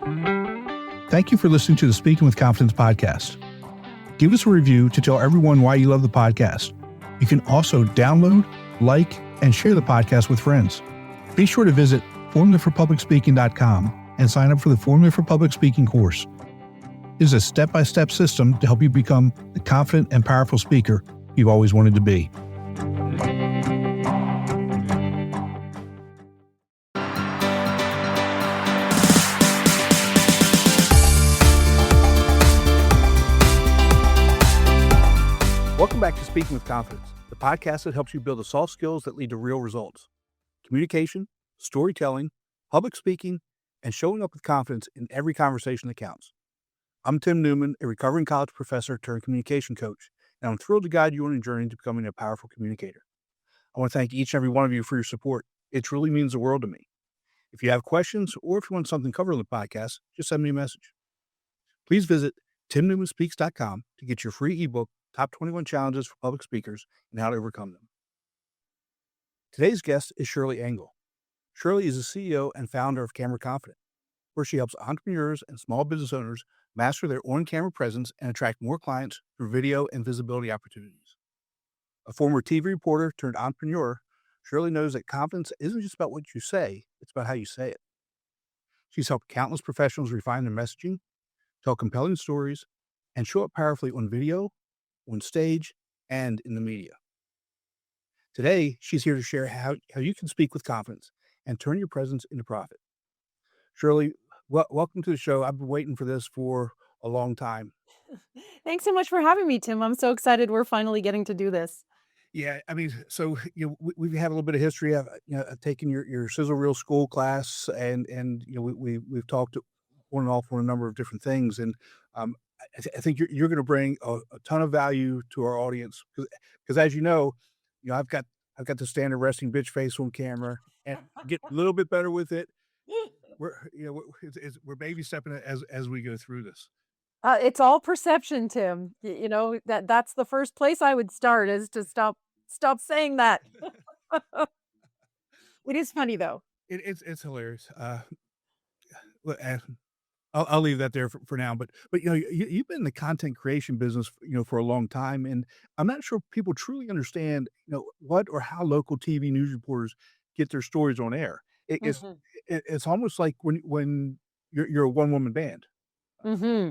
Thank you for listening to the Speaking with Confidence podcast. Give us a review to tell everyone why you love the podcast. You can also download, like, and share the podcast with friends. Be sure to visit formulaforpublicspeaking.com and sign up for the Formula for Public Speaking course. It is a step-by-step system to help you become the confident and powerful speaker you've always wanted to be. Welcome back to Speaking with Confidence, the podcast that helps you build the soft skills that lead to real results. Communication, storytelling, public speaking, and showing up with confidence in every conversation that counts. I'm Tim Newman, a recovering college professor turned communication coach, and I'm thrilled to guide you on a journey to becoming a powerful communicator. I want to thank each and every one of you for your support. It truly means the world to me. If you have questions or if you want something covered on the podcast, just send me a message. Please visit timnewmanspeaks.com to get your free ebook, Top 21 Challenges for Public Speakers and How to Overcome Them. Today's guest is Shirlee Engel. Shirlee is the CEO and founder of Camera Confident, where she helps entrepreneurs and small business owners master their on-camera presence and attract more clients through video and visibility opportunities. A former TV reporter turned entrepreneur, Shirlee knows that confidence isn't just about what you say, it's about how you say it. She's helped countless professionals refine their messaging, tell compelling stories, and show up powerfully on video, on stage, and in the media. Today, she's here to share how you can speak with confidence and turn your presence into profit. Shirlee, welcome to the show. I've been waiting for this for a long time. Thanks so much for having me, Tim. I'm so excited we're finally getting to do this. Yeah, I mean, so we've had a little bit of history. I've taken your sizzle reel school class, and we've talked on and off on a number of different things, and I think you're going to bring a ton of value to our audience because as you know, I've got the standard resting bitch face on camera and get a little bit better with it. We're baby stepping it as we go through this. It's all perception, Tim. That's the first place I would start is to stop saying that. It is funny though. It's hilarious. Look, I'll leave that there for now. But you've been in the content creation business for a long time, and I'm not sure people truly understand what or how local TV news reporters get their stories on air. It's almost like when you're a one-woman band. Mm-hmm.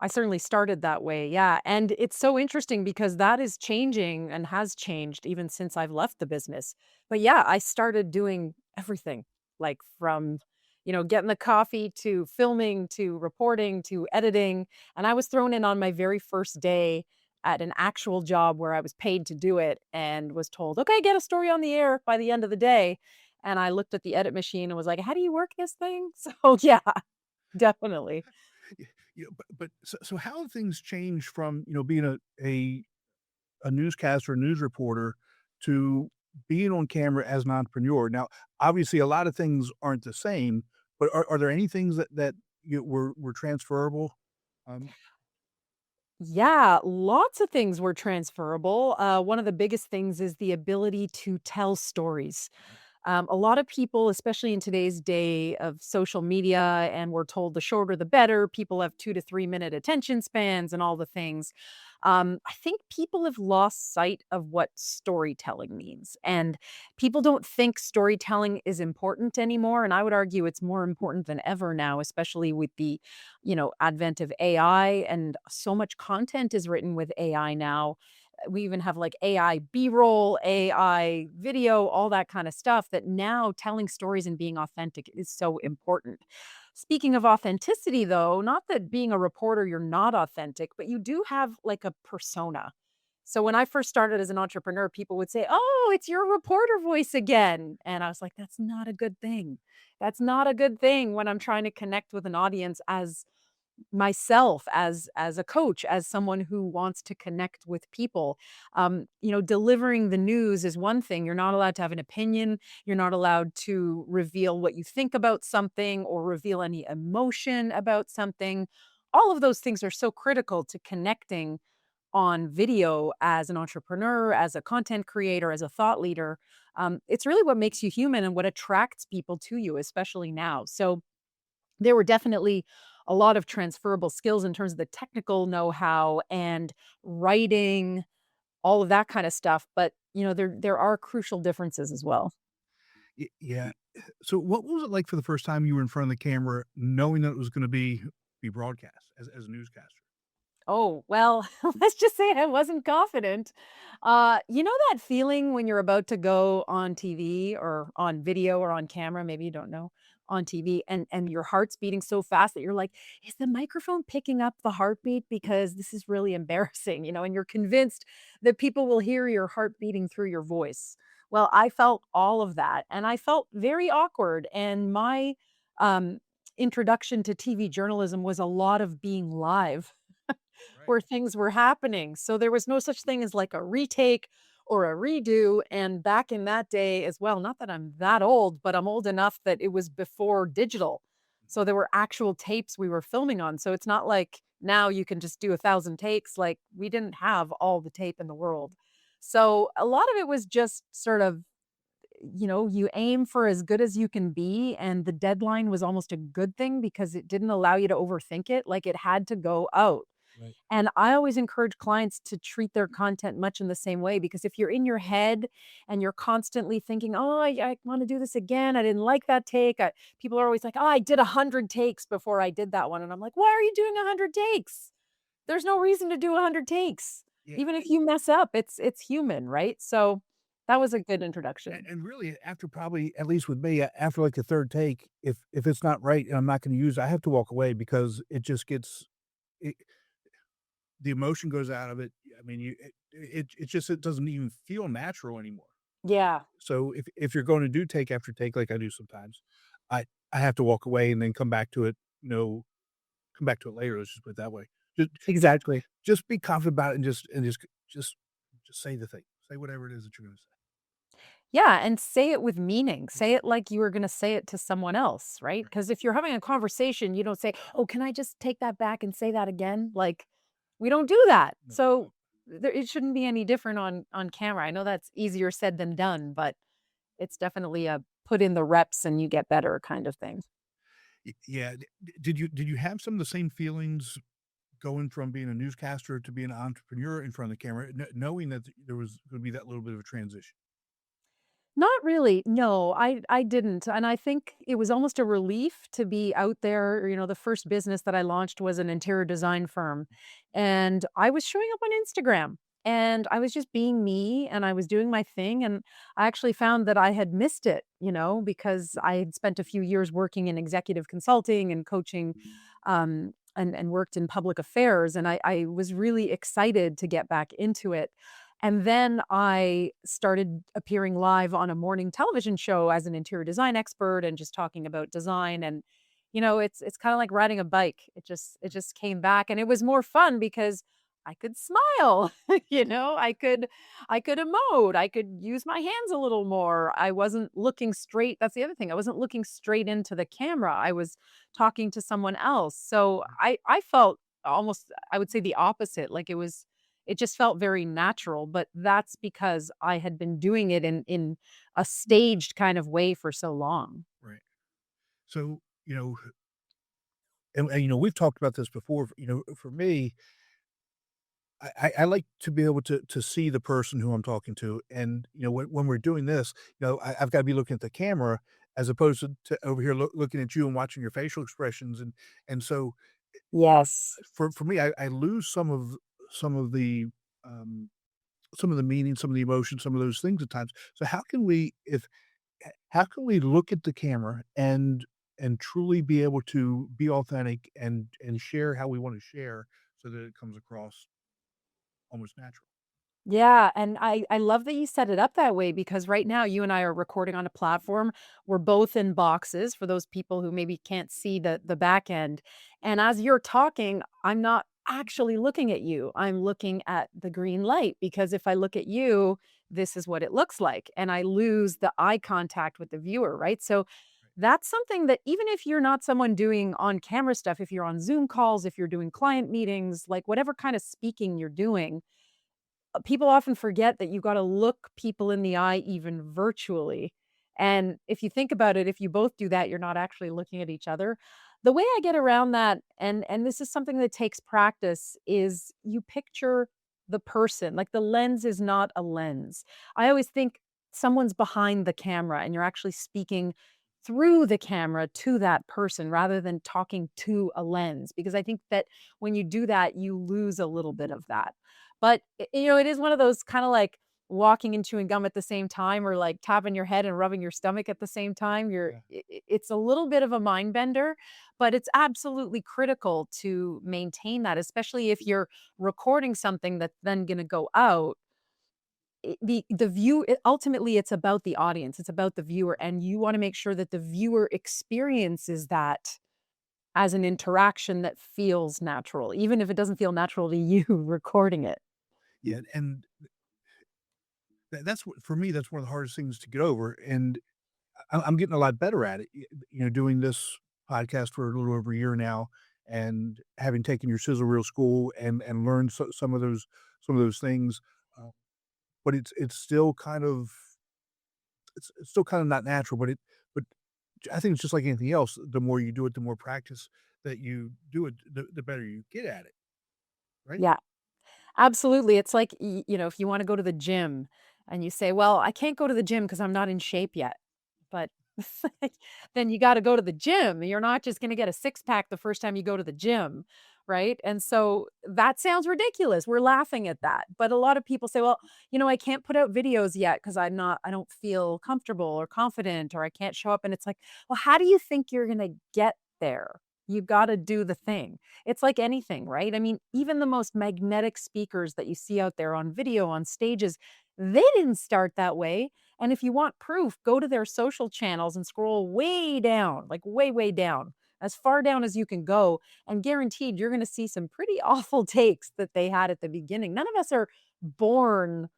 I certainly started that way, yeah, and it's so interesting because that is changing and has changed even since I've left the business. But yeah, I started doing everything, like from, getting the coffee to filming to reporting to editing, and I was thrown in on my very first day at an actual job where I was paid to do it and was told, "Okay, get a story on the air by the end of the day." And I looked at the edit machine and was like, "How do you work this thing?" So yeah, definitely. So how have things changed from being a newscaster, a news reporter, to being on camera as an entrepreneur? Now, obviously, a lot of things aren't the same, but are there any things that were transferable? Um, Yeah, lots of things were transferable. One of the biggest things is the ability to tell stories. A lot of people, especially in today's day of social media, and we're told the shorter the better, people have 2 to 3 minute attention spans and all the things. I think people have lost sight of what storytelling means. And people don't think storytelling is important anymore. And I would argue it's more important than ever now, especially with the, advent of AI. And so much content is written with AI now. We even have like AI B-roll, AI video, all that kind of stuff that now telling stories and being authentic is so important. Speaking of authenticity, though, not that being a reporter, you're not authentic, but you do have like a persona. So when I first started as an entrepreneur, people would say, "Oh, it's your reporter voice again." And I was like, that's not a good thing. That's not a good thing when I'm trying to connect with an audience as myself, as a coach, as someone who wants to connect with people. Delivering the news is one thing. You're not allowed to have an opinion. You're not allowed to reveal what you think about something or reveal any emotion about something. All of those things are so critical to connecting on video as an entrepreneur, as a content creator, as a thought leader. It's really what makes you human and what attracts people to you, especially now. So There were definitely a lot of transferable skills in terms of the technical know-how and writing, all of that kinda stuff, but, there are crucial differences as well. Yeah. So what was it like for the first time you were in front of the camera knowing that it was gonna be broadcast as a newscaster? Oh, well, let's just say I wasn't confident. You know that feeling when you're about to go on TV or on video or on camera, maybe you don't know, on TV and your heart's beating so fast that you're like, "Is the microphone picking up the heartbeat? Because this is really embarrassing," and you're convinced that people will hear your heart beating through your voice. Well, I felt all of that, and I felt very awkward, and my, um, introduction to TV journalism was a lot of being live Right. where things were happening. So there was no such thing as like a retake or a redo. And back in that day as well, not that I'm that old, but I'm old enough that it was before digital. So there were actual tapes we were filming on. So it's not like now you can just do 1,000 takes. Like we didn't have all the tape in the world. So a lot of it was just sort of, you aim for as good as you can be. And the deadline was almost a good thing because it didn't allow you to overthink it. Like it had to go out. Right. And I always encourage clients to treat their content much in the same way because if you're in your head and you're constantly thinking, "Oh, I want to do this again. I didn't like that take." People are always like, "Oh, I did 100 takes before I did that one." And I'm like, "Why are you doing 100 takes? There's no reason to do 100 takes. Yeah. Even if you mess up, it's human, right?" So that was a good introduction. And really after probably at least with me, after like the 3rd take, if it's not right and I'm not gonna use it, I have to walk away because it just gets it the emotion goes out of it. I mean, it doesn't even feel natural anymore. Yeah. So if you're going to do take after take like I do sometimes, I I have to walk away and then come back to it, come back to it later, let's just put it that way. Just Exactly. just be confident about it and just just say the thing. Say whatever it is that you're gonna say. Yeah, and say it with meaning. Say it like you were gonna say it to someone else, right? Right. Because if you're having a conversation, you don't say, "Oh, can I just take that back and say that again?" Like, we don't do that. No, So, no. it shouldn't be any different on camera. I know that's easier said than done, but it's definitely a put in the reps and you get better kind of thing. Yeah, did you have some of the same feelings going from being a newscaster to being an entrepreneur in front of the camera, knowing that there was gonna be that little bit of a transition? Not really. No, I didn't. And I think it was almost a relief to be out there. The first business that I launched was an interior design firm. And I was showing up on Instagram and I was just being me and I was doing my thing. And I actually found that I had missed it, because I had spent a few years working in executive consulting and coaching and worked in public affairs. And I was really excited to get back into it. And then I started appearing live on a morning television show as an interior design expert and just talking about design and it's kind of like riding a bike. It just came back and it was more fun because I could smile, I could emote, I could use my hands a little more. I wasn't looking straight. That's the other thing. I wasn't looking straight into the camera. I was talking to someone else. So I felt almost I would say the opposite. Like it just felt very natural, but that's because I had been doing it in a staged kind of way for so long. Right. So, we've talked about this before, for me, I like to be able to see the person who I'm talking to, and, when we're doing this, I've gotta be looking at the camera as opposed to over here looking at you and watching your facial expressions, and so Yes. for me, I lose some of the, um, some of the meaning, some of the emotion, some of those things at times. So how can we look at the camera and truly be able to be authentic and share how we wanna share so that it comes across almost natural? Yeah, and I love that you set it up that way because right now you and I are recording on a platform. We're both in boxes for those people who maybe can't see the back end. And as you're talking, I'm not actually looking at you. I'm looking at the green light because if I look at you, this is what it looks like and I lose the eye contact with the viewer, right? So that's something that even if you're not someone doing on camera stuff, if you're on Zoom calls, if you're doing client meetings, like whatever kind of speaking you're doing, people often forget that you gotta look people in the eye even virtually, And if you think about it, if you both do that, you're not actually looking at each other. The way I get around that, and this is something that takes practice, is you picture the person. Like the lens is not a lens. I always think someone's behind the camera and you're actually speaking through the camera to that person rather than talking to a lens, because I think that when you do that, you lose a little bit of that. But it is one of those kind of like walking and chewing gum at the same time, or like tapping your head and rubbing your stomach at the same time. Yeah. It's a little bit of a mind bender, but it's absolutely critical to maintain that, especially if you're recording something that's then going to go out. The view ultimately it's about the audience, it's about the viewer, and you want to make sure that the viewer experiences that as an interaction that feels natural, even if it doesn't feel natural to you recording it. Yeah, and that's what for me, that's one of the hardest things to get over, and I'm getting a lot better at it, doing this podcast for a little over a year now and having taken your sizzle reel school and learned some of those things, uh, but it's still kind of it's still kind of not natural, but I think it's just like anything else, the more you do it, the more practice that you do it, the better you get at it, right? Yeah. Absolutely. It's like, if you wanna go to the gym and you say, "Well, I can't go to the gym because 'cause I'm not in shape yet." But then you gotta go to the gym. You're not just gonna get a six pack the first time you go to the gym, right? And so that sounds ridiculous. We're laughing at that. But a lot of people say, "Well, I can't put out videos yet because I don't feel comfortable or confident, or I can't show up." And it's like, "Well, how do you think you're gonna get there? You gotta do the thing." It's like anything, right? I mean, even the most magnetic speakers that you see out there on video, on stages, they didn't start that way. And if you want proof, go to their social channels and scroll way down, like way, way down, as far down as you can go. And guaranteed, you're going to see some pretty awful takes that they had at the beginning. None of us are born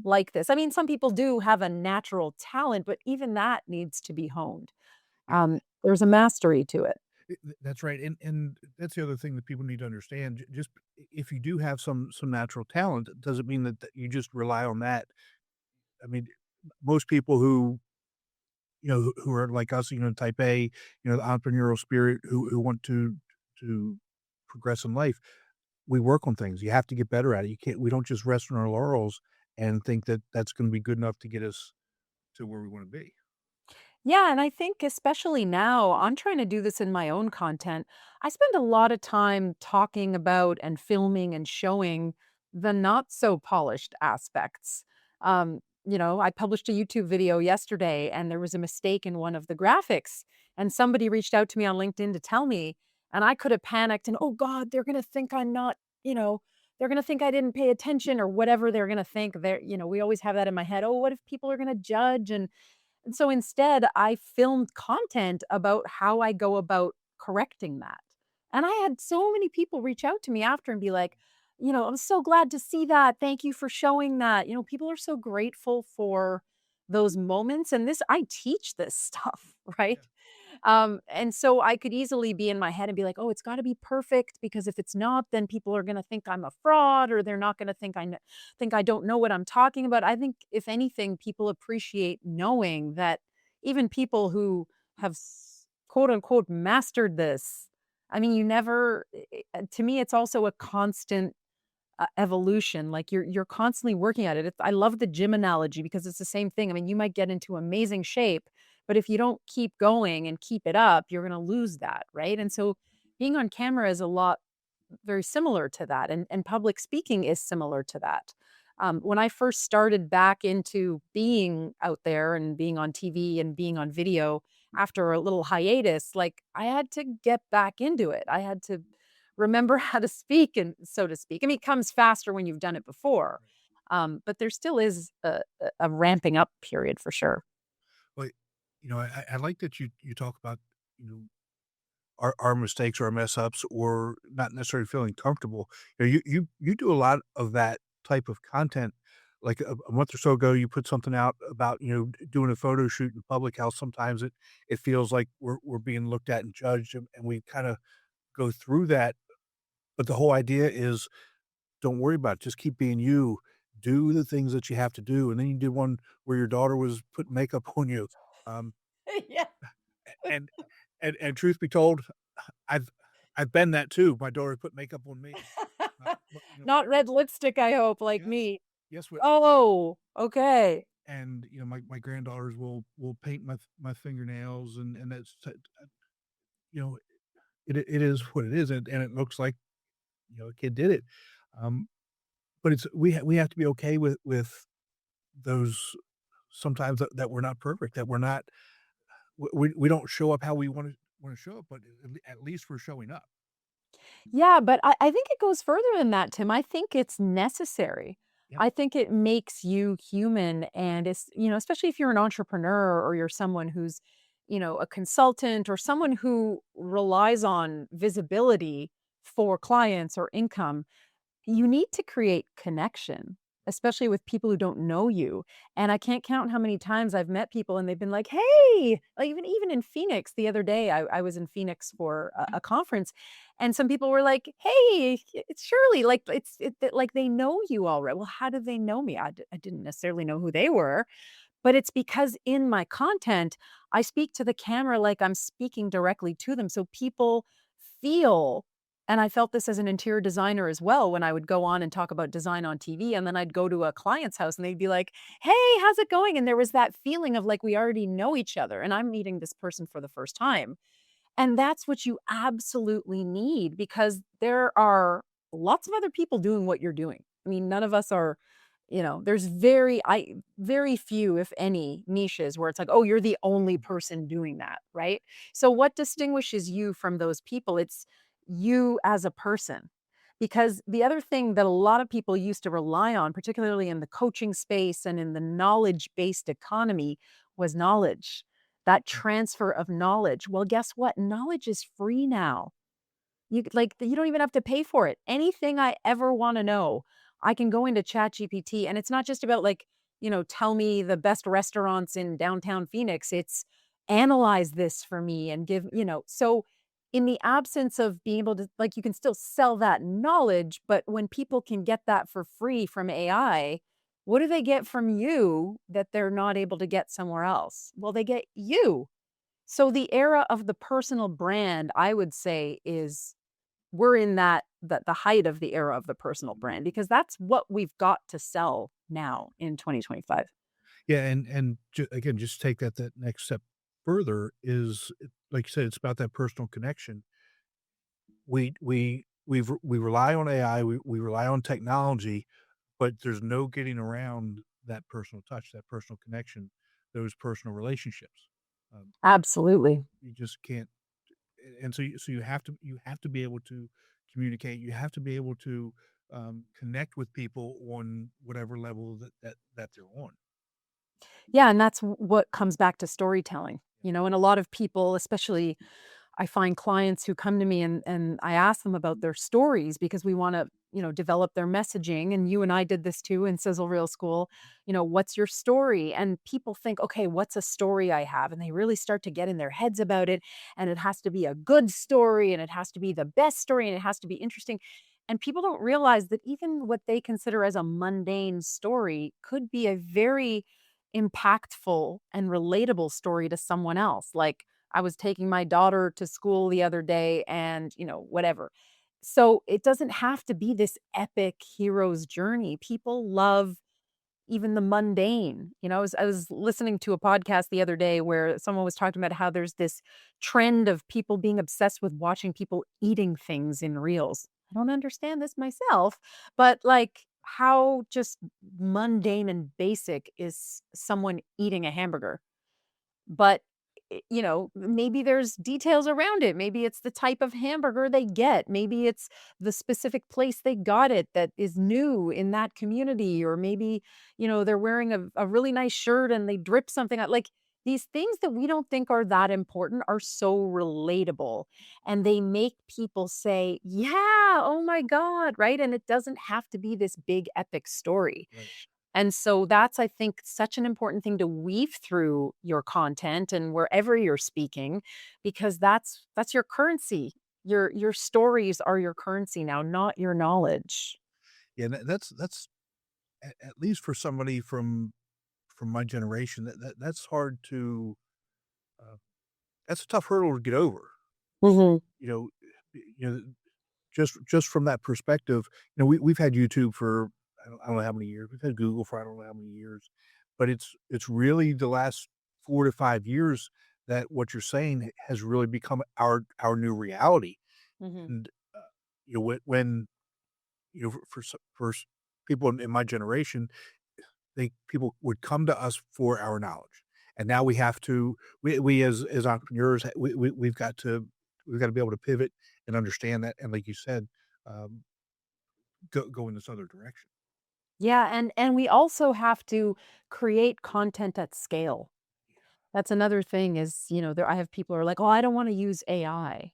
like this. I mean, some people do have a natural talent, but even that needs to be honed. There's a mastery to it. That's right, and that's the other thing that people need to understand. Just if you do have some natural talent, it doesn't mean that you just rely on that. I mean, most people who who are like us, type A, the entrepreneurial spirit, who want to progress in life, we work on things. You have to get better at it. You can't. We don't just rest on our laurels and think that that's going to be good enough to get us to where we want to be. Yeah, and I think especially now, I'm trying to do this in my own content. I spend a lot of time talking about and filming and showing the not so polished aspects. I published a YouTube video yesterday and there was a mistake in one of the graphics, and somebody reached out to me on LinkedIn to tell me, and I could have panicked and, oh God, they're going to think I'm not, they're going to think I didn't pay attention or whatever they're going to think. We always have that in my head. Oh, what if people are going to judge? And so instead, I filmed content about how I go about correcting that. And I had so many people reach out to me after and be like, "I'm so glad to see that. Thank you for showing that." People are so grateful for those moments. And I teach this stuff, right? Yeah. And so I could easily be in my head and be like, "Oh, it's got to be perfect because if it's not, then people are going to think I'm a fraud, or they're not going to think I don't know what I'm talking about." I think if anything, people appreciate knowing that even people who have quote unquote mastered this. I mean, you never. To me, it's also a constant evolution. Like you're constantly working at it. I love the gym analogy because it's the same thing. I mean, you might get into amazing shape, but if you don't keep going and keep it up, you're going to lose that, right? And so being on camera is a lot very similar to that, and public speaking is similar to that. When I first started back into being out there and being on TV and being on video after a little hiatus, like I had to get back into it. I had to remember how to speak, and so to speak. I mean, it comes faster when you've done it before, but there still is a ramping up period for sure. Well, I like that you talk about you know our mistakes or our mess ups or not necessarily feeling comfortable. You do a lot of that type of content. Like a month or so ago, you put something out about doing a photo shoot in public. How sometimes it feels like we're being looked at and judged, and we kind of go through that. But the whole idea is don't worry about it. Just keep being you. Do the things that you have to do. And then you did one where your daughter was putting makeup on you. Um, Yeah. and and truth be told, I've I've been that too. My daughter put makeup on me. But, Not red lipstick, I hope, like yes, me. yes, Oh, okay. and, my granddaughters will paint my fingernails, and that's you know, it is what it is, and it looks like, a kid did it. Um, but it's we have to be okay with those sometimes that we're not perfect, that we're not we don't show up how we wanna show up, but at least we're showing up. Yeah, but I think it goes further than that, Tim. I think it's necessary. Yep. I think it makes you human, and it's, especially if you're an entrepreneur or you're someone who's, a consultant or someone who relies on visibility for clients or income. You need to create connection, especially with people who don't know you, and I can't count how many times I've met people and they've been like, "Hey," like, even in Phoenix the other day, I was in Phoenix for a conference, and some people were like, "Hey, it's Shirley," like, like they know you already. Well, how do they know me? I didn't necessarily know who they were, but it's because in my content, I speak to the camera like I'm speaking directly to them, so people feel. And I felt this as an interior designer as well when I would go on and talk about design on TV, and then I'd go to a client's house and they'd be like, "Hey, how's it going?" And there was that feeling of like we already know each other and I'm meeting this person for the first time. And that's what you absolutely need because there are lots of other people doing what you're doing. I mean, none of us are, there's very few, if any, niches where it's like, oh, you're the only person doing that, right? So what distinguishes you from those people? It's you as a person. Because the other thing that a lot of people used to rely on, particularly in the coaching space and in the knowledge based economy, was knowledge, that transfer of knowledge. Well, guess what? Knowledge is free now. You don't even have to pay for it. Anything I ever wanna know, I can go into ChatGPT, and it's not just about, like, tell me the best restaurants in downtown Phoenix. It's analyze this for me and so in the absence of being able to, like, you can still sell that knowledge, but when people can get that for free from AI, what do they get from you that they're not able to get somewhere else? Well, they get you. So the era of the personal brand, I would say, is we're in the height of the era of the personal brand because that's what we've got to sell now in 2025. Yeah, and again, just take that next step further is, like you said, it's about that personal connection. We rely on AI, we rely on technology, but there's no getting around that personal touch, that personal connection, those personal relationships. Absolutely. You just can't, and so you have to be able to communicate. You have to be able to connect with people on whatever level that they're on. Yeah, and that's what comes back to storytelling, and a lot of people, especially I find clients who come to me and I ask them about their stories because we want to, develop their messaging. And you and I did this too in Sizzle Reel School. What's your story? And people think, okay, what's a story I have? And they really start to get in their heads about it. And it has to be a good story and it has to be the best story and it has to be interesting. And people don't realize that even what they consider as a mundane story could be a very impactful and relatable story to someone else. Like, I was taking my daughter to school the other day and, whatever. So it doesn't have to be this epic hero's journey. People love even the mundane. I was listening to a podcast the other day where someone was talking about how there's this trend of people being obsessed with watching people eating things in reels. I don't understand this myself, but like how just mundane and basic is someone eating a hamburger? But, maybe there's details around it. Maybe it's the type of hamburger they get. Maybe it's the specific place they got it that is new in that community. Or maybe, they're wearing a really nice shirt and they drip something out. Like these things that we don't think are that important are so relatable. And they make people say, yeah, oh my God, right? And it doesn't have to be this big epic story. Right. And so that's, I think, such an important thing to weave through your content and wherever you're speaking, because that's your currency. Your stories are your currency now, not your knowledge. Yeah, that's at least for somebody from my generation, that's hard to. that's a tough hurdle to get over. Mhm. You know, you know, just from that perspective, we've had YouTube for I don't know how many years. We've had Google for I don't know how many years, but it's really the last 4 to 5 years that what you're saying has really become our new reality. Mhm. And, when for people in my generation, people would come to us for our knowledge, and now we as entrepreneurs, we've got to be able to pivot and understand that, and like you said, um, go in this other direction. Yeah, and we also have to create content at scale. That's another thing is, there I have people who are like, "Oh, I don't wanna use AI."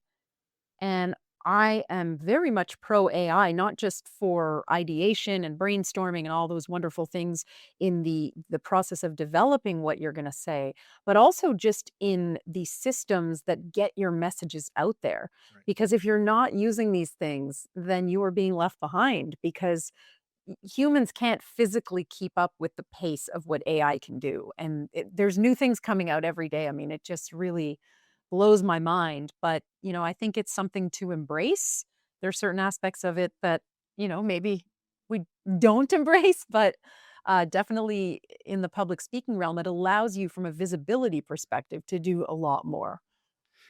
And I am very much pro AI, not just for ideation and brainstorming and all those wonderful things in the process of developing what you're going to say, but also just in the systems that get your messages out there. Right. Because if you're not using these things, then you are being left behind because humans can't physically keep up with the pace of what AI can do. And there's new things coming out every day. I mean, it just really blows my mind. But, I think it's something to embrace. There's certain aspects of it that, maybe we don't embrace, but definitely in the public speaking realm, it allows you from a visibility perspective to do a lot more.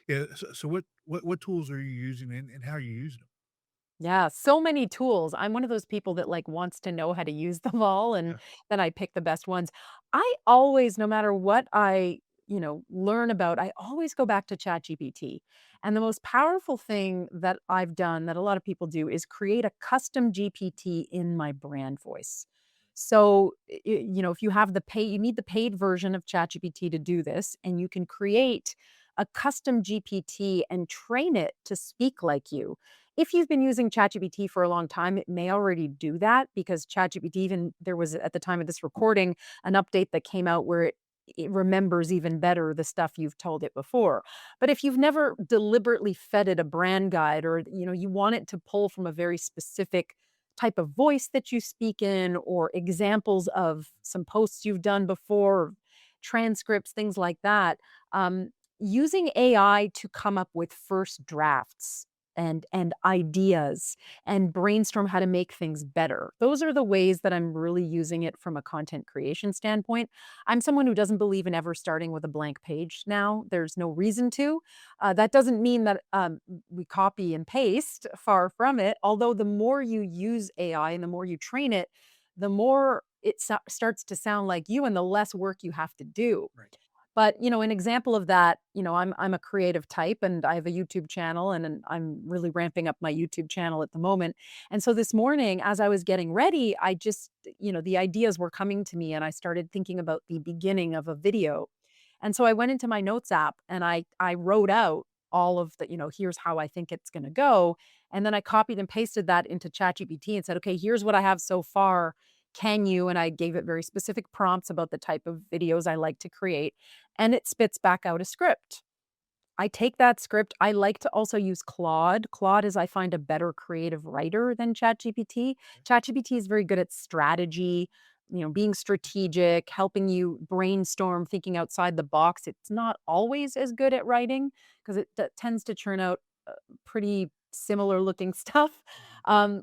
Yeah, so what tools are you using, and how are you using them? Yeah, so many tools. I'm one of those people that like wants to know how to use them all and Yeah, then I pick the best ones. I always, no matter what I, learn about, I always go back to ChatGPT. And the most powerful thing that I've done that a lot of people do is create a custom GPT in my brand voice. So, if you have the pay, you need the paid version of ChatGPT to do this, and you can create a custom GPT and train it to speak like you. If you've been using ChatGPT for a long time, it may already do that because ChatGPT even there was at the time of this recording an update that came out where it remembers even better the stuff you've told it before. But if you've never deliberately fed it a brand guide or you want it to pull from a very specific type of voice that you speak in or examples of some posts you've done before, transcripts, things like that, using AI to come up with first drafts and ideas and brainstorm how to make things better. Those are the ways that I'm really using it from a content creation standpoint. I'm someone who doesn't believe in ever starting with a blank page now. There's no reason to. That doesn't mean that we copy and paste, far from it. Although the more you use AI and the more you train it, the more it starts to sound like you and the less work you have to do. right. But, an example of that, I'm a creative type and I have a YouTube channel and I'm really ramping up my YouTube channel at the moment. And so this morning as I was getting ready, I just, the ideas were coming to me and I started thinking about the beginning of a video. And so I went into my notes app and I wrote out all of the, here's how I think it's going to go. And then I copied and pasted that into ChatGPT and said, okay, here's what I have so far. Can you? And I gave it very specific prompts about the type of videos I like to create and it spits back out a script. I take that script. I like to also use Claude. Claude is, I find, a better creative writer than ChatGPT. ChatGPT is very good at strategy, being strategic, helping you brainstorm, thinking outside the box. It's not always as good at writing because it tends to churn out pretty similar looking stuff.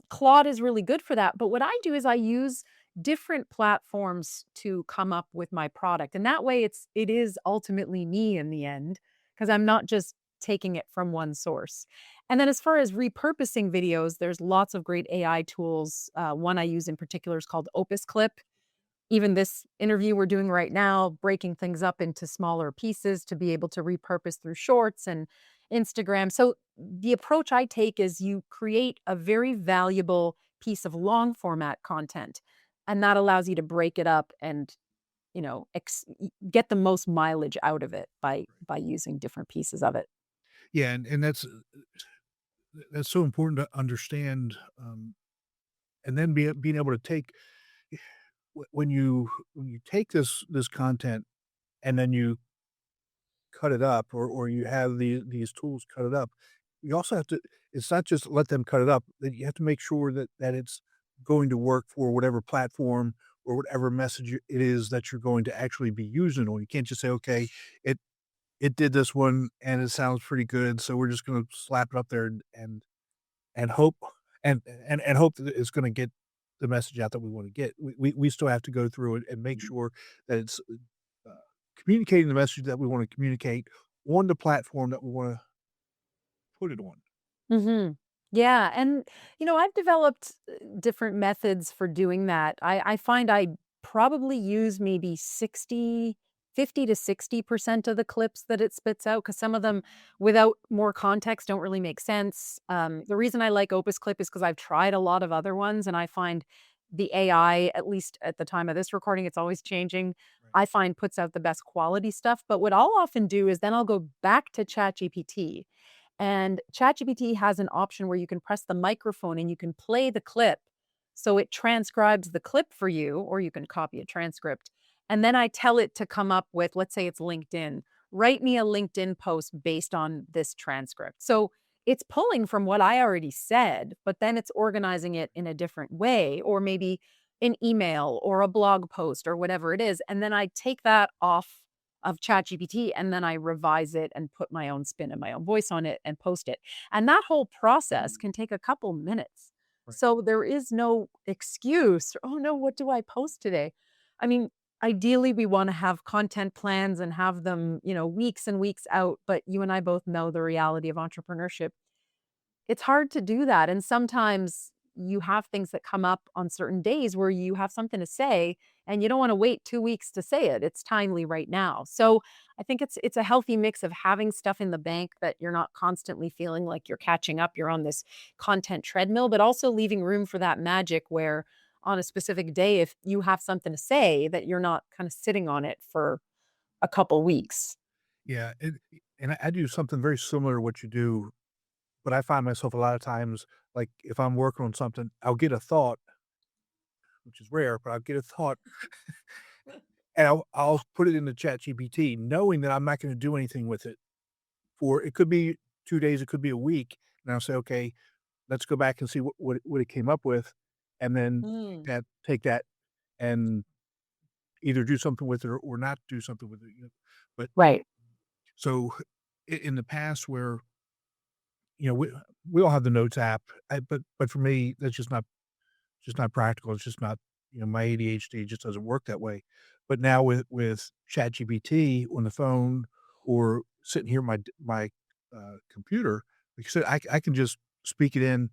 Claude is really good for that. But what I do is I use different platforms to come up with my product. And that way it is ultimately me in the end because I'm not just taking it from one source. And then as far as repurposing videos, there's lots of great AI tools. One I use in particular is called Opus Clip. Even this interview we're doing right now, breaking things up into smaller pieces to be able to repurpose through shorts and Instagram. So the approach I take is you create a very valuable piece of long format content, and that allows you to break it up and get the most mileage out of it by using different pieces of it. Yeah, and that's so important to understand, and then being able to take when you take this content and then you cut it up, or you have these tools cut it up, you also have to it's not just let them cut it up, that you have to make sure that it's going to work for whatever platform or whatever message it is that you're going to actually be using on. You can't just say, "Okay, it it did this one and it sounds pretty good, so we're just gonna slap it up there and hope and hope that it's gonna get the message out that we wanna get. We still have to go through it and make sure that it's, uh, communicating the message that we wanna communicate on the platform that we wanna put it on. Mhm. Yeah, and, I've developed, different methods for doing that. I find I probably use maybe 50 to 60% of the clips that it spits out, because some of them, without more context, don't really make sense. The reason I like Opus Clip is because 'cause I've tried a lot of other ones, and I find the AI, at least at the time of this recording, it's always changing, Right. I find puts out the best quality stuff. But what I'll often do is then I'll go back to ChatGPT, and ChatGPT has an option where you can press the microphone and you can play the clip. So it transcribes the clip for you, or you can copy a transcript. And then I tell it to come up with, let's say it's LinkedIn, write me a LinkedIn post based on this transcript. So it's pulling from what I already said, but then it's organizing it in a different way, or maybe an email or a blog post or whatever it is. And then I take that off of ChatGPT, and then I revise it and put my own spin and my own voice on it and post it. And that whole process can take a couple minutes. Right. So there is no excuse. Oh no, what do I post today? I mean, ideally we want to have content plans and have them, weeks and weeks out, but you and I both know the reality of entrepreneurship. It's hard to do that, and sometimes you have things that come up on certain days where you have something to say, and you don't wanna wait 2 weeks to say it. It's timely right now. So, I think it's a healthy mix of having stuff in the bank that you're not constantly feeling like you're catching up, you're on this content treadmill, but also leaving room for that magic where on a specific day, if you have something to say, that you're not kinda sitting on it for a couple weeks. Yeah, and I do something very similar to what you do, but I find myself a lot of times, like, if I'm working on something, I'll get a thought, which is rare, but I'll get a thought and I'll put it into ChatGPT knowing that I'm not gonna do anything with it for it could be 2 days, it could be a week, and I'll say, "Okay, let's go back and see what it came up with," and then Mm. take that and either do something with it or not do something with it, but Right. so in the past where, we all have the notes app, but for me, that's just not practical. It's just not, my ADHD just doesn't work that way. But now with ChatGPT on the phone or sitting here at my computer, like I said, I can just speak it in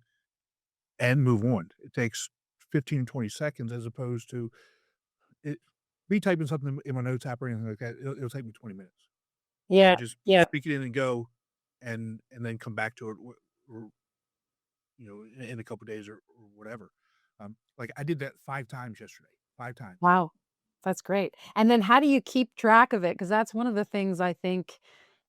and move on. It takes 15 20 seconds as opposed to it me typing something in my notes app or anything like that. It'll take me 20 minutes. I Yeah, just yeah. speak it in and go and then come back to it or, in a couple days or whatever. Like I did that 5 times yesterday. 5 times. Wow, that's great. And then how do you keep track of it? Because that's one of the things I think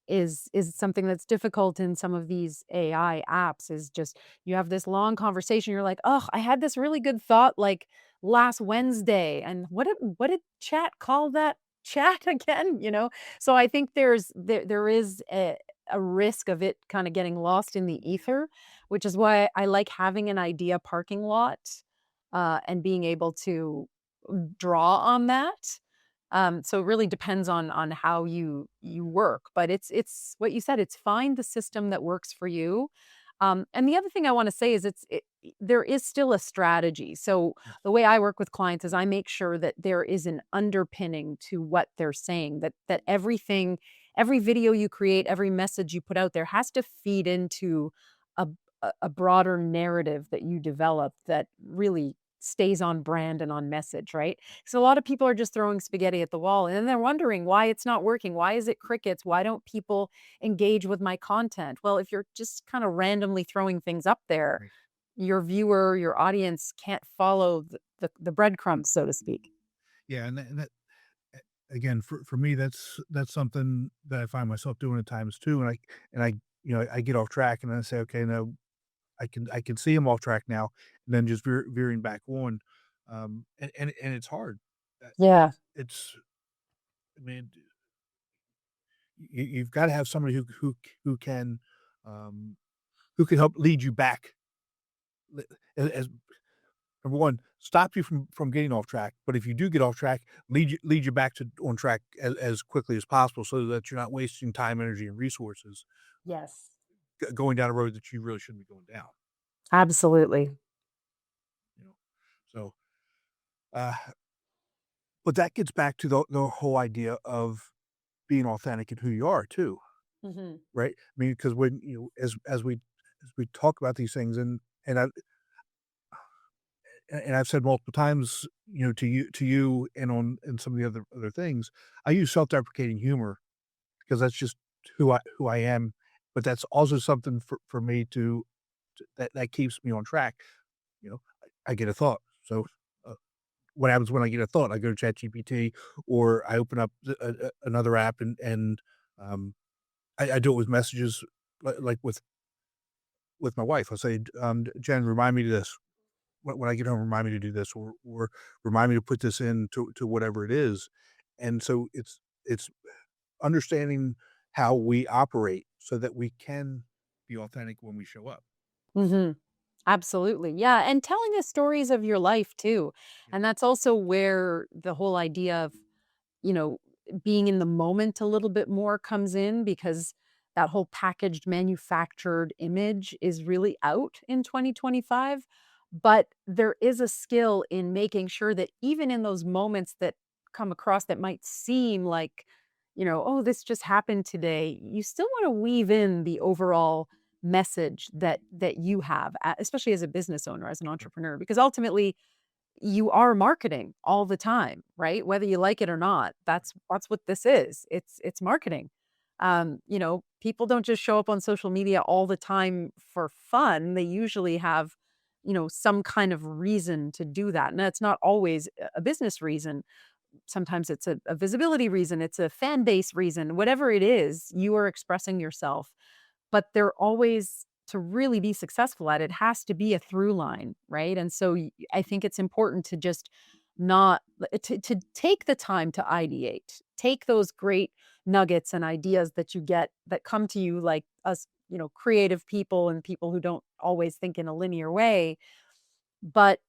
is something that's difficult in some of these AI apps is just you have this long conversation, you're like, "Oh, I had this really good thought like last Wednesday, and what did chat call that chat again?" So I think there is a risk of it kind of getting lost in the ether, which is why I like having an idea parking lot, and being able to draw on that. So it really depends on how you work, but it's what you said. It's find the system that works for you. And the other thing I want to say is there is still a strategy. So Yes. the way I work with clients is I make sure that there is an underpinning to what they're saying. That every video you create, every message you put out there has to feed into a a broader narrative that you develop that really stays on brand and on message, right? So a lot of people are just throwing spaghetti at the wall and then they're wondering why it's not working. Why is it crickets? Why don't people engage with my content? Well, if you're just kind of randomly throwing things up there, Right. your viewer, your audience can't follow the breadcrumbs, so to speak. Yeah, and that again for me that's something that I find myself doing at times too, and I I get off track and I say, okay, no, I can see I'm off track now, and then just veering back on, and it's hard. Uh, Yeah. It's I mean you've got to have somebody who can um, who can help lead you back. As number one, stop you from getting off track. But if you do get off track, lead you back to on track as quickly as possible, so that you're not wasting time, energy, and resources Yes. going down a road that you really shouldn't be going down. Absolutely. You know, so uh, but that gets back to the whole idea of being authentic in who you are too, Mhm. right? I mean, because when as we talk about these things, and I and I've said multiple times, to you and some of the other things, I use self-deprecating humor because that's just who I am, but that's also something for me that keeps me on track. You know, I get a thought, so, uh, what happens when I get a thought? I go to ChatGPT or I open up another app um, I do it with messages like with my wife. I'll say, "Jen, remind me of this. When I get home, remind me to do this, or remind me to put this in to whatever it is." And so it's understanding how we operate so that we can be authentic when we show up. Mhm. Absolutely. Yeah, and telling the stories of your life too. Yeah, And that's also where the whole idea of, you know, being in the moment a little bit more comes in because that whole packaged manufactured image is really out in 2025. But there is a skill in making sure that even in those moments that come across that might seem like, oh, this just happened today, you still want to weave in the overall message that you have, especially as a business owner, as an right, entrepreneur, because ultimately you are marketing all the time, right? Whether you like it or not, right, that's what this is. It's marketing. People don't just show up on social media all the time for fun. They usually have, some kind of reason to do that. And that's not always a business reason. Sometimes it's a visibility reason, it's a fan base reason, whatever it is, you are expressing yourself. But they're always to really be successful at it has to be a through line, right? And so I think it's important to just not to take the time to ideate. Take those great nuggets and ideas that you get that come to you like us, creative people and people who don't always think in a linear way, but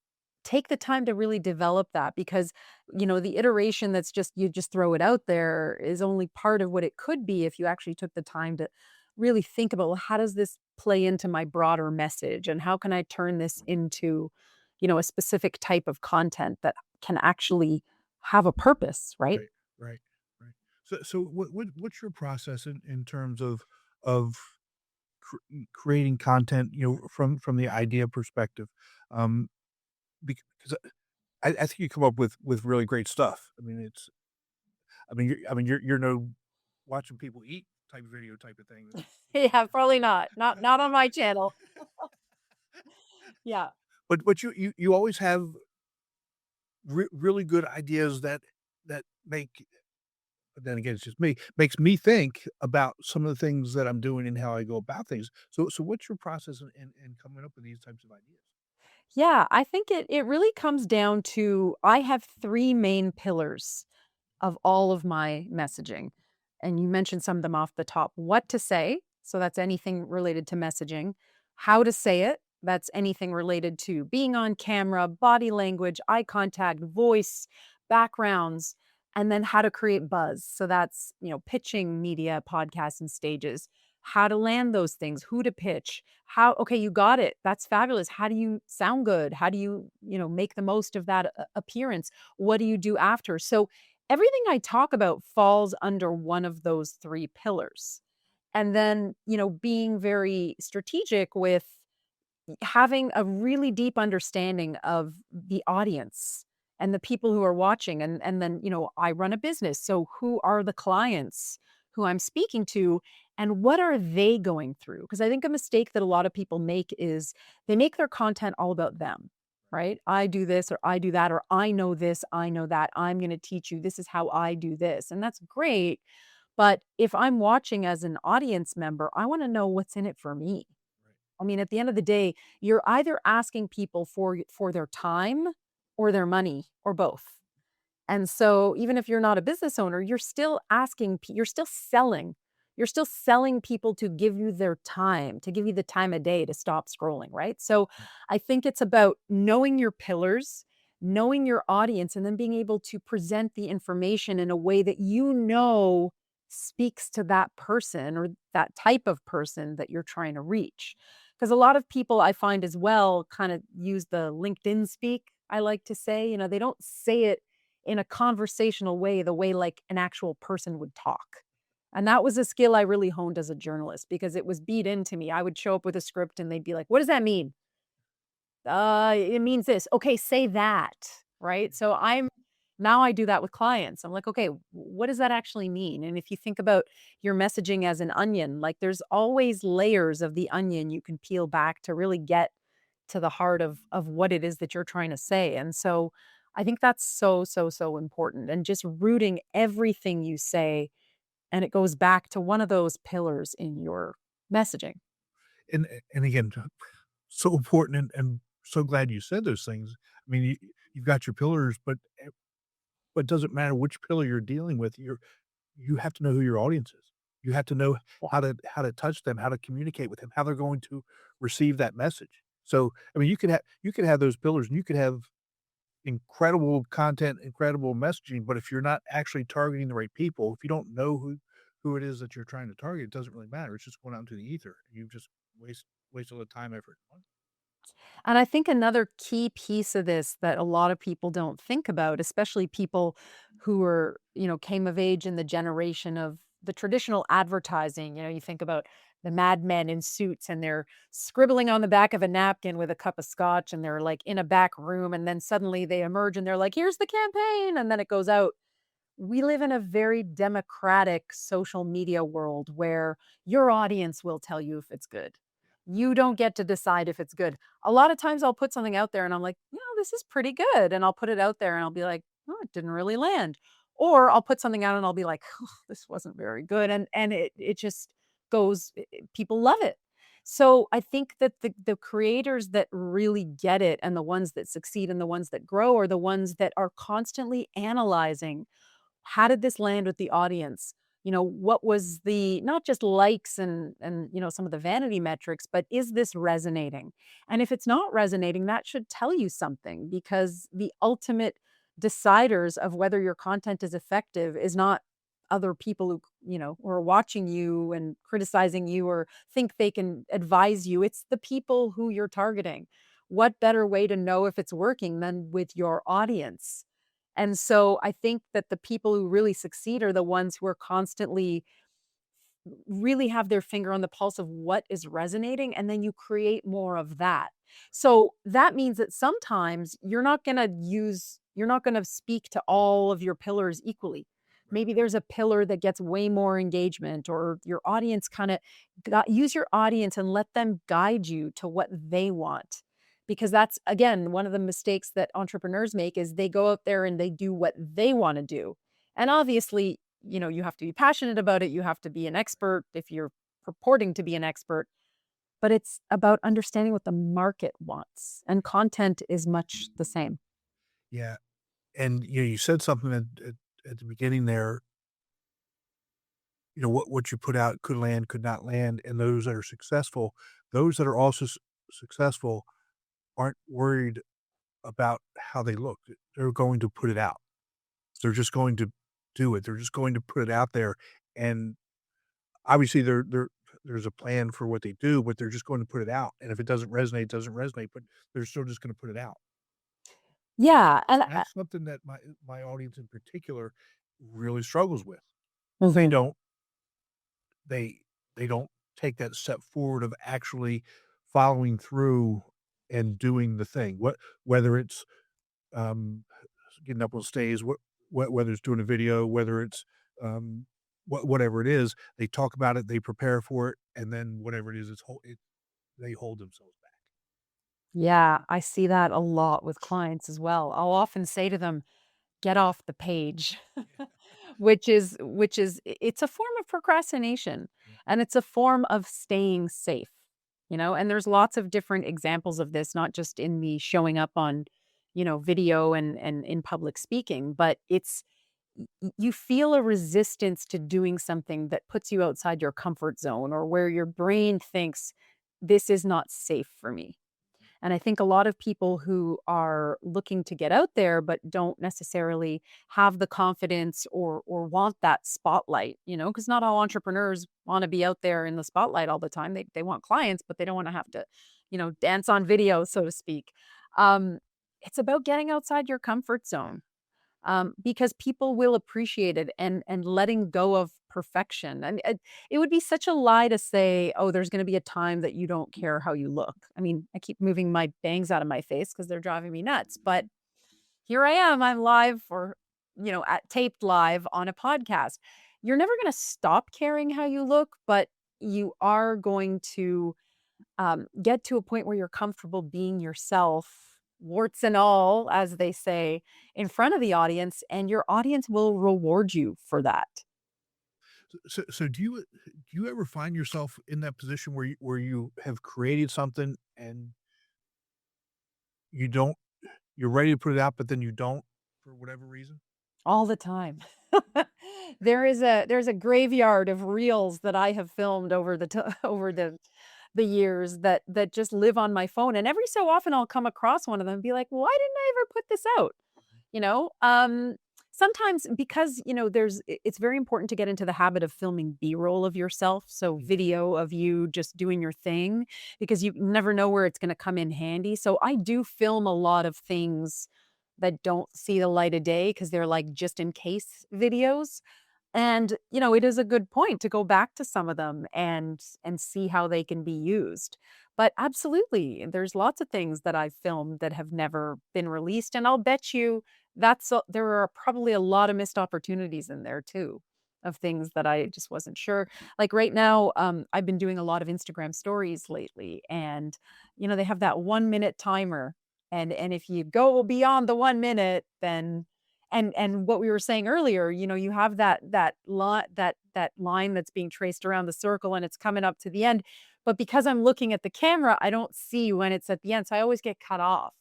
take the time to really develop that because, the iteration that's just you just throw it out there is only part of what it could be if you actually took the time to really think about, well, how does this play into my broader message and how can I turn this into, a specific type of content that can actually have a purpose, right? right, right, right. So what's your process in terms of creating content, from the idea perspective? Um, because I think you come up with really great stuff. You're no watching people eat type video type of thing. Yeah, probably not. Not on my channel. Yeah. But you always have really good ideas that make but then again, it's just me, makes me think about some of the things that I'm doing and how I go about things. So what's your process in coming up with these types of ideas? Yeah, I think it really comes down to I have 3 main pillars of all of my messaging. And you mentioned some of them off the top. What to say, so that's anything related to messaging. How to say it, that's anything related to being on camera, body language, eye contact, voice, backgrounds, and then how to create buzz. So that's, pitching media, podcasts, and stages. How to land those things, who to pitch, how, okay, you got it. That's fabulous. How do you sound good? How do you, make the most of that appearance? What do you do after? So everything I talk about falls under one of those 3 pillars. And then, being very strategic with having a really deep understanding of the audience and the people who are watching and then, I run a business. So who are the clients who I'm speaking to and what are they going through? Because I think a mistake that a lot of people make is they make their content all about them. Right? I do this or I do that or I know this, I know that. I'm going to teach you this is how I do this. And that's great, but if I'm watching as an audience member, I want to know what's in it for me. Right, I mean, at the end of the day, you're either asking people for their time or their money or both. And so even if you're not a business owner, you're still asking, you're still selling. You're still selling people to give you their time, to give you the time of day to stop scrolling, right? So I think it's about knowing your pillars, knowing your audience, and then being able to present the information in a way that speaks to that person or that type of person that you're trying to reach. Because a lot of people I find as well kind of use the LinkedIn speak, I like to say. They don't say it in a conversational way, the way like an actual person would talk. And that was a skill I really honed as a journalist because it was beat into me. I would show up with a script and they'd be like, "What does that mean?" It means this. Okay, say that, right? So now I do that with clients. I'm like, okay, what does that actually mean? And if you think about your messaging as an onion, like there's always layers of the onion you can peel back to really get to the heart of what it is that you're trying to say. And so I think that's so, so, so important. And just rooting everything you say, and it goes back to one of those pillars in your messaging. And again, so important and so glad you said those things. I mean, you've got your pillars, but it doesn't matter which pillar you're dealing with, you have to know who your audience is. You have to know how to touch them, how to communicate with them, how they're going to receive that message. So, I mean, you could have those pillars and you could have incredible content, incredible messaging, but if you're not actually targeting the right people, if you don't know who it is that you're trying to target, it doesn't really matter. It's just going out into the ether. You just waste all the time, effort, and money. And I think another key piece of this that a lot of people don't think about, especially people who came of age in the generation of the traditional advertising. You think about the madmen in suits and they're scribbling on the back of a napkin with a cup of scotch and they're like in a back room and then suddenly they emerge and they're like, here's the campaign. And then it goes out. We live in a very democratic social media world where your audience will tell you if it's good. You don't get to decide if it's good. A lot of times I'll put something out there and I'm like, this is pretty good. And I'll put it out there and I'll be like, oh, it didn't really land. Or I'll put something out and I'll be like, oh, this wasn't very good. And it just goes, people love it. So I think that the creators that really get it and the ones that succeed and the ones that grow are the ones that are constantly analyzing, how did this land with the audience? What was the not just likes and some of the vanity metrics, but is this resonating? And if it's not resonating, that should tell you something because the ultimate deciders of whether your content is effective is not other people who are watching you and criticizing you or think they can advise you. It's the people who you're targeting. What better way to know if it's working than with your audience? And so I think that the people who really succeed are the ones who are constantly really have their finger on the pulse of what is resonating, and then you create more of that. So that means that sometimes you're not going to speak to all of your pillars equally. Right. Maybe there's a pillar that gets way more engagement, or your audience kind of use your audience and let them guide you to what they want. Because that's again one of the mistakes that entrepreneurs make is they go out there and they do what they want to do. And obviously, you have to be passionate about it. You have to be an expert if you're purporting to be an expert, but it's about understanding what the market wants. And content is much the same. Yeah, and, you said something at the beginning there, what you put out could land, could not land, and those that are also successful aren't worried about how they look. They're going to put it out. They're just going to do it. They're just going to put it out there, and obviously, there's a plan for what they do, but they're just going to put it out, and if it doesn't resonate, it doesn't resonate, but they're still just gonna put it out. Yeah. And That's something that my audience in particular really struggles with. They Mhm. don't they they don't take that step forward of actually following through and doing the thing. Whether it's, um, getting up on stage, whether it's doing a video, whether it's, whatever it is, they talk about it, they prepare for it, and then whatever it is, they hold themselves back. Yeah, I see that a lot with clients as well. I'll often say to them, get off the page, it's a form of procrastination Yeah, and it's a form of staying safe. And there's lots of different examples of this, not just in me showing up on, video and in public speaking, but you feel a resistance to doing something that puts you outside your comfort zone or where your brain thinks this is not safe for me. And I think a lot of people who are looking to get out there but don't necessarily have the confidence or want that spotlight, because not all entrepreneurs want to be out there in the spotlight all the time. They want clients, but they don't want to have to, dance on video, so to speak. Um, it's about getting outside your comfort zone, because people will appreciate it, and letting go of perfection. I mean, it would be such a lie to say, "Oh, there's going to be a time that you don't care how you look." I mean, I keep moving my bangs out of my face because they're driving me nuts. But here I am. I'm live, or taped live on a podcast. You're never going to stop caring how you look, but you are going to get to a point where you're comfortable being yourself, warts and all, as they say, in front of the audience, and your audience will reward you for that. So do you ever find yourself in that position where you have created something and you don't you're ready to put it out, but then you don't for whatever reason? All the time. There's a graveyard of reels that I have filmed over over the years that just live on my phone, and every so often I'll come across one of them and be like, "Why didn't I ever put this out?" You know? Sometimes because, it's very important to get into the habit of filming B-roll of yourself, so video of you just doing your thing, because you never know where it's gonna come in handy. So I do film a lot of things that don't see the light of day because 'cause they're, like, just in case videos. And, it is a good point to go back to some of them and see how they can be used. But absolutely, there's lots of things that I've filmed that have never been released, and I'll bet you there are probably a lot of missed opportunities in there too, of things that I just wasn't sure. Like right now, I've been doing a lot of Instagram stories lately, and, they have that 1-minute timer, and if you go beyond the 1 minute, then and what we were saying earlier, you have that line that's being traced around the circle and it's coming up to the end. But because I'm looking at the camera, I don't see when it's at the end. So I always get cut off.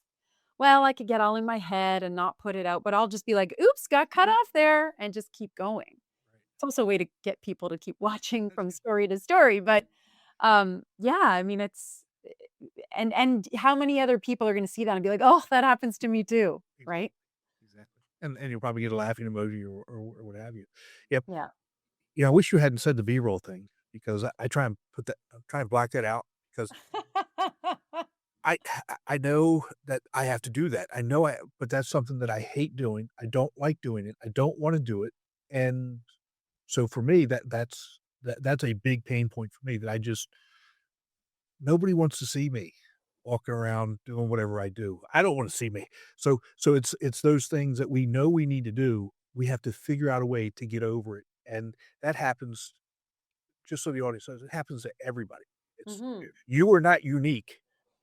Well, I could get all in my head and not put it out, but I'll just be like, oops, got cut off there and just keep going. Right. It's also a way to get people to keep watching That's from good. story to story. But yeah, I mean, and how many other people are going to see that and be like, oh, that happens to me too. Exactly, Right. exactly. And you'll probably get a laughing emoji or what have you. Yep. Yeah. Yeah, I wish you hadn't said the B-roll thing because I try and try and block that out because I know that I have to do that. I know but that's something that I hate doing. I don't like doing it. I don't wanna do it, and so for me, that's a big pain point for me that I just nobody wants to see me walking around doing whatever I do. I don't wanna see me. So it's those things that we know we need to do. We have to figure out a way to get over it, and that happens just so the audience knows, it happens to everybody. It's Mhm. you are not unique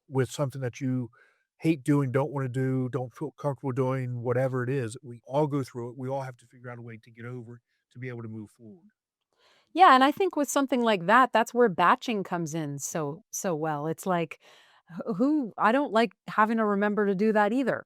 with something that you hate doing, don't wanna do, don't feel comfortable doing, whatever it is. We all go through it. We all have to figure out a way to get over it to be able to move forward. Yeah, and I think with something like that, that's where batching comes in so well. It's like, who I don't like having to remember to do that either,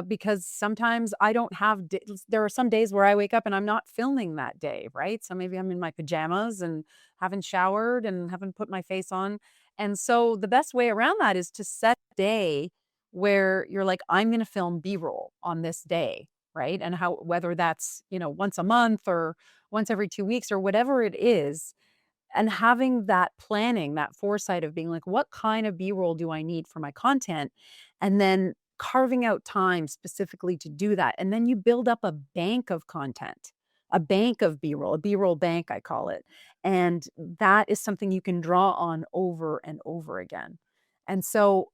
because sometimes I don't have there are some days where I wake up and I'm not filming that day, right? So maybe I'm in my pajamas and haven't showered and haven't put my face on, and so the best way around that is to set a day where you're like, "I'm gonna film B-roll on this day," right? And how whether that's, once a month or once every 2 weeks or whatever it is, and having that planning, that foresight of being like, "What kind of B-roll do I need for my content?" And then carving out time specifically to do that, and then you build up a bank of content, a bank of B-roll, a B-roll bank, I call it, and that is something you can draw on over and over again. And so,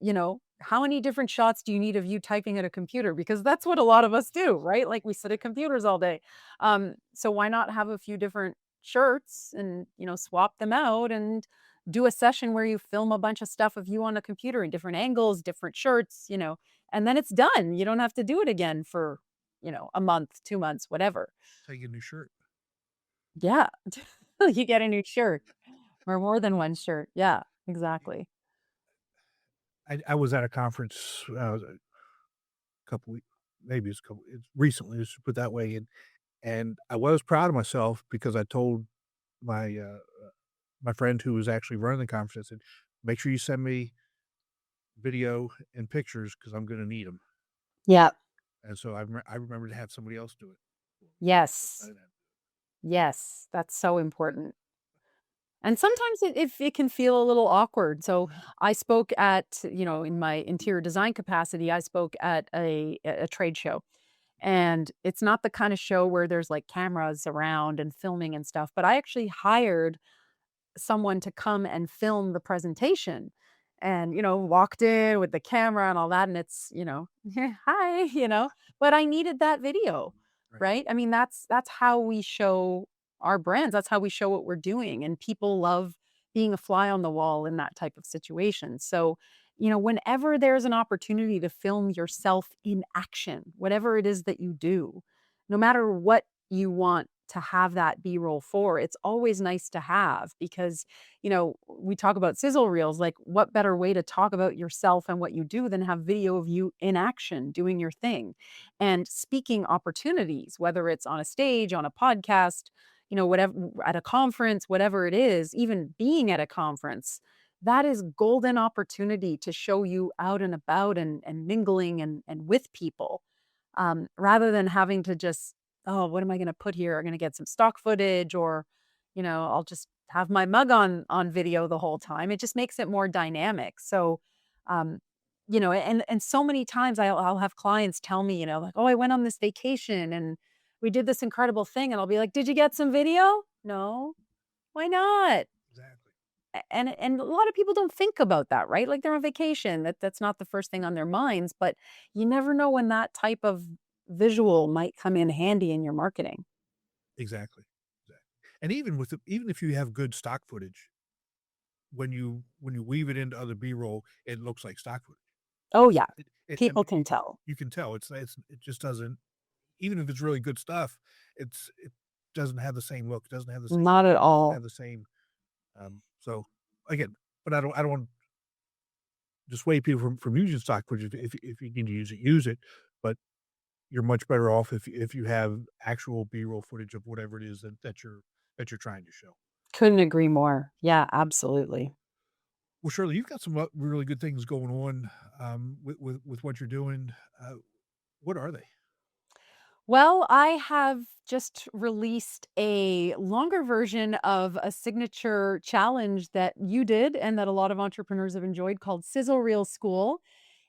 how many different shots do you need of you typing at a computer? Because that's what a lot of us do, right? Like, we sit at computers all day. So why not have a few different shirts and, swap them out and do a session where you film a bunch of stuff of you on a computer in different angles, different shirts, and then it's done. You don't have to do it again for, a month, 2 months, whatever. Take a new shirt. Yeah. You get a new shirt or more than one shirt. Yeah, exactly. I was at a conference, a couple weeks maybe it's recently, let's put it that way, And I was proud of myself because I told my, my friend who was actually running the conference, I said, "Make sure you send me video and pictures because I'm gonna need them." Yeah. And so I remember to have somebody else do it for me. I Yes. didn't have Yes. That's so important. And sometimes it can feel a little awkward. So Mhm. I spoke at, in my interior design capacity, I spoke at a trade show. And it's not the kind of show where there's like cameras around and filming and stuff, but I actually hired someone to come and film the presentation and, walked in with the camera and all that. And it's, hi, but I needed that video, Right. right? I mean, that's how we show our brands. That's how we show what we're doing. And people love being a fly on the wall in that type of situation. So, whenever there's an opportunity to film yourself in action, whatever it is that you do, no matter what you want to have that B-roll for, it's always nice to have because, we talk about sizzle reels, like what better way to talk about yourself and what you do than have video of you in action doing your thing and speaking opportunities, whether it's on a stage, on a podcast, whatever, at a conference, whatever it is, even being at a conference. That is golden opportunity to show you out and about and mingling and with people, rather than having to just, "Oh, what am I gonna put here? I'm gonna get some stock footage or, I'll just have my mug on video the whole time." It just makes it more dynamic. So, um, and so many times I'll have clients tell me, like, "Oh, I went on this vacation and we did this incredible thing." And I'll be like, "Did you get some video?" "No." "Why not?" Exactly. And a lot of people don't think about that, right? Like they're on vacation. That's not the first thing on their minds, but you never know when that type of visual might come in handy in your marketing. Exactly. Exactly. And even with even if you have good stock footage, when you weave it into other B-roll, it looks like stock footage. Oh, yeah. I People mean, can tell. you can tell it just doesn't, even if it's really good stuff, it doesn't have the same look, doesn't have the same Not at feel, doesn't all. have the same, so again, but I don't wanna dissuade people from using stock footage. If you need to use it, but you're much better off if you have actual B-roll footage of whatever it is that you're trying to show. Couldn't agree more. Yeah, absolutely. Well, Shirley, you've got some really good things going on, with what you're doing. What are they? Well, I have just released a longer version of a signature challenge that you did and that a lot of entrepreneurs have enjoyed called Sizzle Reel School.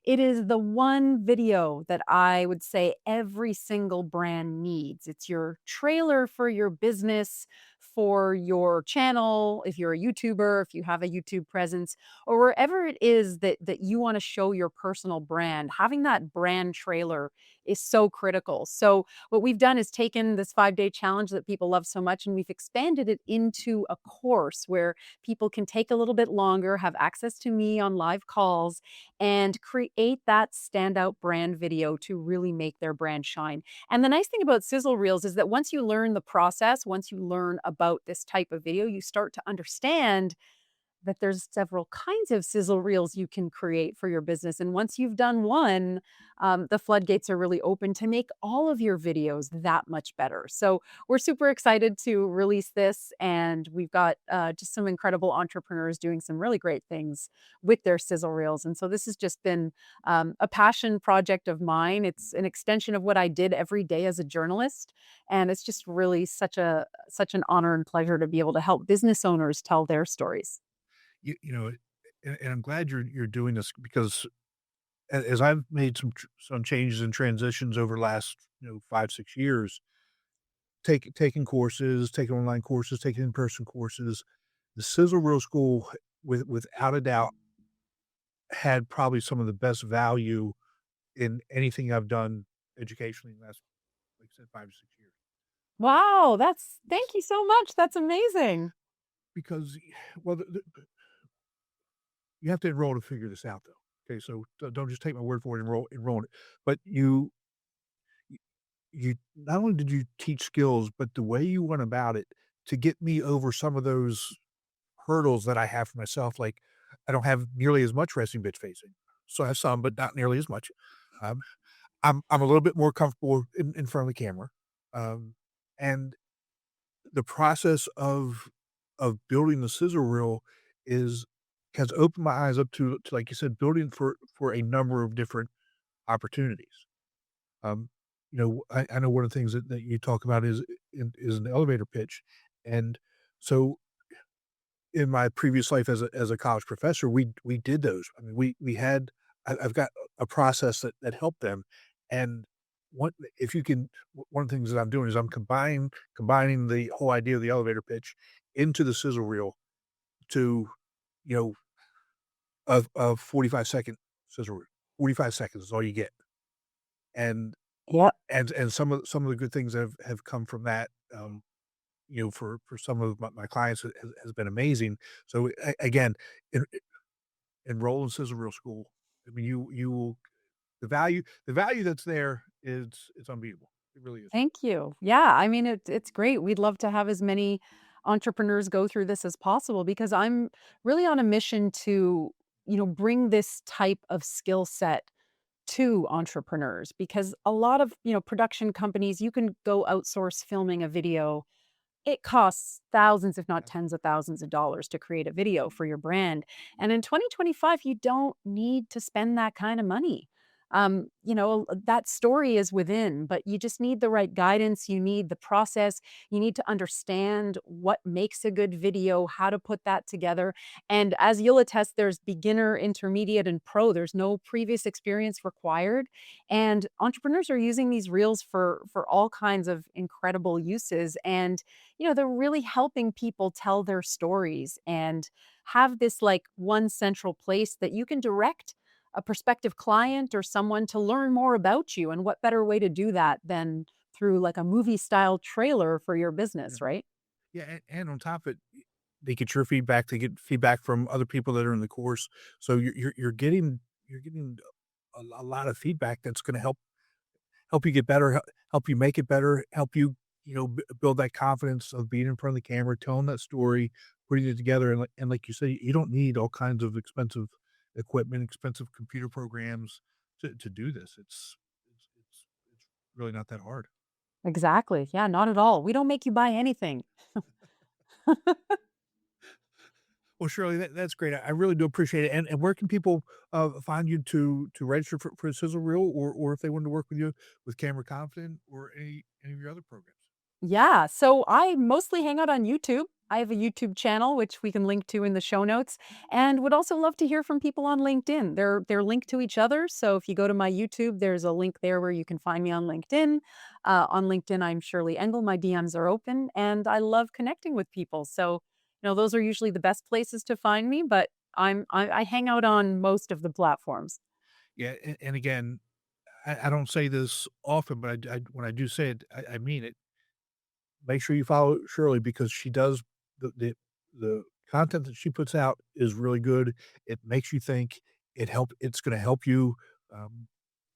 It is the one video that I would say every single brand needs. It's your trailer for your business, for your channel, if you're a YouTuber, if you have a YouTube presence, or wherever it is that you want to show your personal brand. Having that brand trailer is so critical. So what we've done is taken this 5-day challenge that people love so much and we've expanded it into a course where people can take a little bit longer, have access to me on live calls, and create that standout brand video to really make their brand shine. And the nice thing about sizzle reels is that once you learn the process, once you learn about this type of video, you start to understand that there's several kinds of sizzle reels you can create for your business. And once you've done one, the floodgates are really open to make all of your videos that much better. So we're super excited to release this. And we've got just some incredible entrepreneurs doing some really great things with their sizzle reels. And so this has just been a passion project of mine. It's an extension of what I did every day as a journalist. And it's just really such an honor and pleasure to be able to help business owners tell their stories. You know, and I'm glad you're doing this because as I've made some changes and transitions over the last, 5, 6 years, taking courses, taking online courses, taking in-person courses, the Sizzle Reel School, without a doubt, had probably some of the best value in anything I've done educationally in the last, like I said, 5 to 6 years. Wow, thank you so much. That's amazing. Because, well, you have to enroll to figure this out, though. Okay, so don't just take my word for it, enroll in it. But you not only did you teach skills, but the way you went about it to get me over some of those hurdles that I have for myself, like, I don't have nearly as much resting bitch facing. So I have some, but not nearly as much. Um, I'm a little bit more comfortable in front of the camera. Um, And the process of building the sizzle reel is has opened my eyes up to, like you said, building for a number of different opportunities. Um, I know one of the things that you talk about is an elevator pitch, and so in my previous life as a college professor, we did those. I mean, we had I've got a process that helped them, and what if you can one of the things that I'm doing is I'm combining the whole idea of the elevator pitch into the sizzle reel to, you know, a 45-second sizzle reel. 45 seconds is all you get. And Yeah. and some of the good things have come from that, for some of my clients has been amazing. So again, en enroll in sizzle reel school. I mean, you will the value that's there is it's unbeatable. It really is. Thank you. Yeah, I mean, it's great. We'd love to have as many entrepreneurs go through this as possible because I'm really on a mission to, bring this type of skill set to entrepreneurs because a lot of, production companies, you can go outsource filming a video. It costs thousands, if not tens of thousands of dollars to create a video for your brand. And in 2025, you don't need to spend that kind of money. That story is within, but you just need the right guidance. You need the process. You need to understand what makes a good video, how to put that together. And as you'll attest, there's beginner, intermediate, and pro. There's no previous experience required. And entrepreneurs are using these reels for all kinds of incredible uses. And they're really helping people tell their stories and have this like one central place that you can direct a prospective client or someone to learn more about you. And what better way to do that than through like a movie style trailer for your Yeah. business, right? Yeah, and on top of it, they get your feedback, they get feedback from other people that are in the course. So you're getting a lot of feedback that's gonna help you get better, help you make it better, help you, build that confidence of being in front of the camera, telling that story, putting it together, and like you say, you don't need all kinds of expensive equipment, expensive computer programs to do this. It's really not that hard. Exactly. Yeah, not at all. We don't make you buy anything. Well, Shirley, that's great. I really do appreciate it. And where can people find you to register for Sizzle Reel, or if they wanted to work with you with Camera Confident or any of your other programs? Yeah, so I mostly hang out on YouTube. I have a YouTube channel which we can link to in the show notes, and would also love to hear from people on LinkedIn. They're linked to each other, so if you go to my YouTube, there's a link there where you can find me on LinkedIn. On LinkedIn, I'm Shirley Engel. My DMs are open, and I love connecting with people. So, those are usually the best places to find me. But I hang out on most of the platforms. Yeah, and again, I don't say this often, but when I do say it, I mean it. Make sure you follow Shirley because she does the content that she puts out is really good. It makes you think. It's gonna help you, um,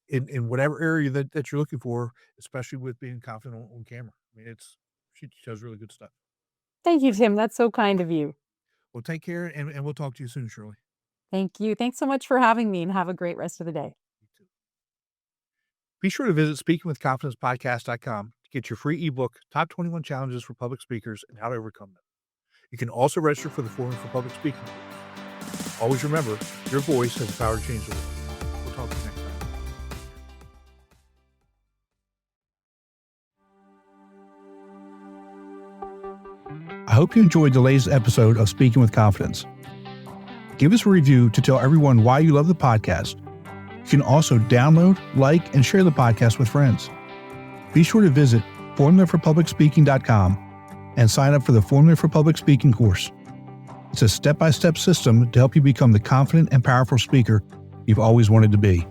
in whatever area that you're looking for, especially with being confident on camera. I mean, she does really good stuff. Thank you, Tim. That's so kind of you. Well, take care, and we'll talk to you soon, Shirley. Thank you. Thanks so much for having me, and have a great rest of the day. You too. Be sure to visit speakingwithconfidencepodcast.com to get your free ebook, Top 21 Challenges for Public Speakers and How to Overcome Them. You can also register for the Forum for Public Speaking course. Always remember, your voice has the power to change the world. We'll talk to you next time. I hope you enjoyed the latest episode of Speaking with Confidence. Give us a review to tell everyone why you love the podcast. You can also download, like, and share the podcast with friends. Be sure to visit formulaforpublicspeaking.com and sign up for the Formula for Public Speaking course. It's a step-by-step system to help you become the confident and powerful speaker you've always wanted to be.